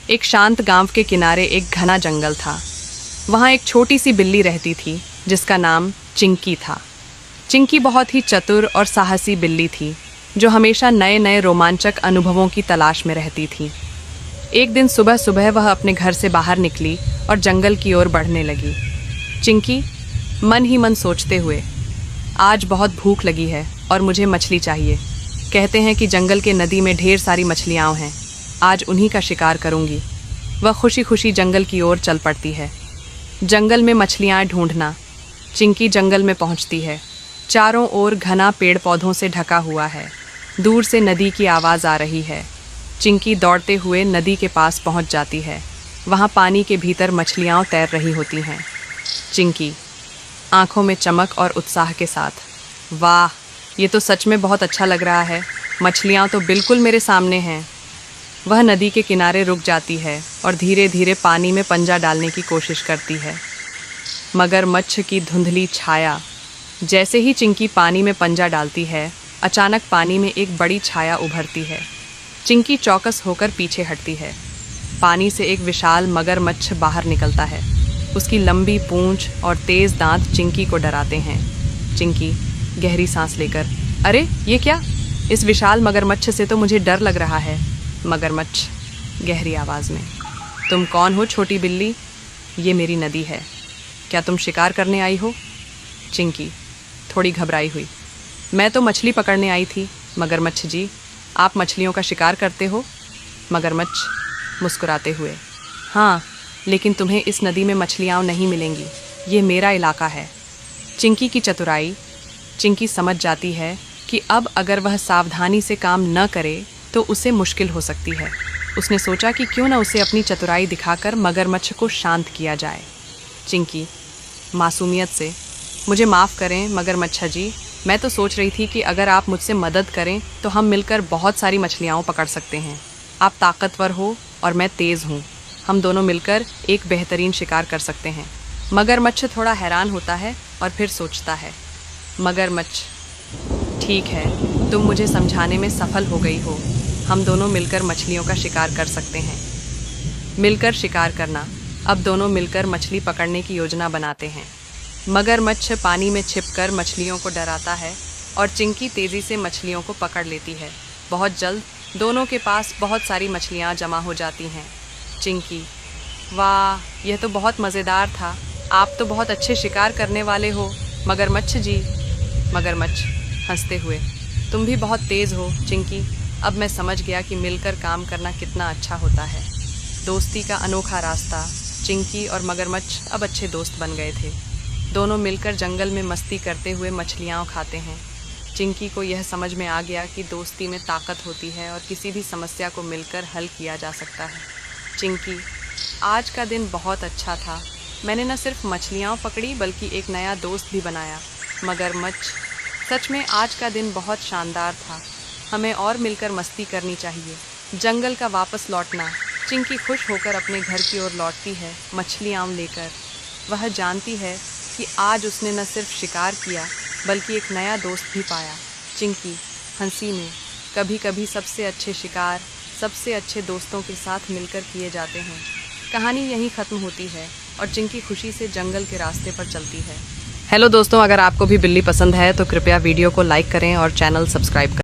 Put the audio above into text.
एक शांत गांव के किनारे एक घना जंगल था। वहाँ एक छोटी सी बिल्ली रहती थी जिसका नाम चिंकी था। चिंकी बहुत ही चतुर और साहसी बिल्ली थी जो हमेशा नए नए रोमांचक अनुभवों की तलाश में रहती थी। एक दिन सुबह सुबह वह अपने घर से बाहर निकली और जंगल की ओर बढ़ने लगी। चिंकी मन ही मन सोचते हुए, आज बहुत भूख लगी है और मुझे मछली चाहिए। कहते हैं कि जंगल के नदी में ढेर सारी मछलियाँ हैं, आज उन्हीं का शिकार करूँगी। वह खुशी खुशी जंगल की ओर चल पड़ती है। जंगल में मछलियाँ ढूंढना। चिंकी जंगल में पहुँचती है। चारों ओर घना पेड़ पौधों से ढका हुआ है। दूर से नदी की आवाज़ आ रही है। चिंकी दौड़ते हुए नदी के पास पहुँच जाती है। वहाँ पानी के भीतर मछलियाँ तैर रही होती हैं। चिंकी आँखों में चमक और उत्साह के साथ, वाह, ये तो सच में बहुत अच्छा लग रहा है, मछलियाँ तो बिल्कुल मेरे सामने हैं। वह नदी के किनारे रुक जाती है और धीरे धीरे पानी में पंजा डालने की कोशिश करती है। मगरमच्छ की धुंधली छाया। जैसे ही चिंकी पानी में पंजा डालती है, अचानक पानी में एक बड़ी छाया उभरती है। चिंकी चौकस होकर पीछे हटती है। पानी से एक विशाल मगरमच्छ बाहर निकलता है। उसकी लंबी पूंछ और तेज़ दांत चिंकी को डराते हैं। चिंकी गहरी सांस लेकर, अरे ये क्या? इस विशाल मगरमच्छ से तो मुझे डर लग रहा है। मगरमच्छ गहरी आवाज़ में, तुम कौन हो छोटी बिल्ली? ये मेरी नदी है, क्या तुम शिकार करने आई हो? चिंकी थोड़ी घबराई हुई, मैं तो मछली पकड़ने आई थी। मगरमच्छ जी, आप मछलियों का शिकार करते हो? मगरमच्छ मुस्कुराते हुए, हाँ, लेकिन तुम्हें इस नदी में मछलियाँ नहीं मिलेंगी, ये मेरा इलाका है। चिंकी की चतुराई। चिंकी समझ जाती है कि अब अगर वह सावधानी से काम न करे तो उसे मुश्किल हो सकती है। उसने सोचा कि क्यों न उसे अपनी चतुराई दिखाकर मगरमच्छ को शांत किया जाए। चिंकी मासूमियत से, मुझे माफ़ करें मगरमच्छ जी, मैं तो सोच रही थी कि अगर आप मुझसे मदद करें तो हम मिलकर बहुत सारी मछलियाँ पकड़ सकते हैं। आप ताकतवर हो और मैं तेज़ हूँ, हम दोनों मिलकर एक बेहतरीन शिकार कर सकते हैं। मगरमच्छ थोड़ा हैरान होता है और फिर सोचता है, मगरमच्छ, ठीक है, तुम मुझे समझाने में सफल हो गई हो, हम दोनों मिलकर मछलियों का शिकार कर सकते हैं। मिलकर शिकार करना। अब दोनों मिलकर मछली पकड़ने की योजना बनाते हैं। मगरमच्छ पानी में छिपकर मछलियों को डराता है और चिंकी तेज़ी से मछलियों को पकड़ लेती है। बहुत जल्द दोनों के पास बहुत सारी मछलियाँ जमा हो जाती हैं। चिंकी, वाह, यह तो बहुत मज़ेदार था, आप तो बहुत अच्छे शिकार करने वाले हो मगरमच्छ जी। मगरमच्छ हंसते हुए, तुम भी बहुत तेज़ हो चिंकी, अब मैं समझ गया कि मिलकर काम करना कितना अच्छा होता है। दोस्ती का अनोखा रास्ता। चिंकी और मगरमच्छ अब अच्छे दोस्त बन गए थे। दोनों मिलकर जंगल में मस्ती करते हुए मछलियाँ खाते हैं। चिंकी को यह समझ में आ गया कि दोस्ती में ताकत होती है और किसी भी समस्या को मिलकर हल किया जा सकता है। चिंकी, आज का दिन बहुत अच्छा था, मैंने न सिर्फ मछलियाँ पकड़ी बल्कि एक नया दोस्त भी बनाया। मगरमच्छ, सच में आज का दिन बहुत शानदार था, हमें और मिलकर मस्ती करनी चाहिए। जंगल का वापस लौटना। चिंकी खुश होकर अपने घर की ओर लौटती है, मछलियाँ लेकर। वह जानती है कि आज उसने न सिर्फ शिकार किया बल्कि एक नया दोस्त भी पाया। चिंकी हंसी में, कभी कभी सबसे अच्छे शिकार सबसे अच्छे दोस्तों के साथ मिलकर किए जाते हैं। कहानी यहीं ख़त्म होती है और चिंकी खुशी से जंगल के रास्ते पर चलती है। हेलो दोस्तों, अगर आपको भी बिल्ली पसंद है तो कृपया वीडियो को लाइक करें और चैनल सब्सक्राइब करें।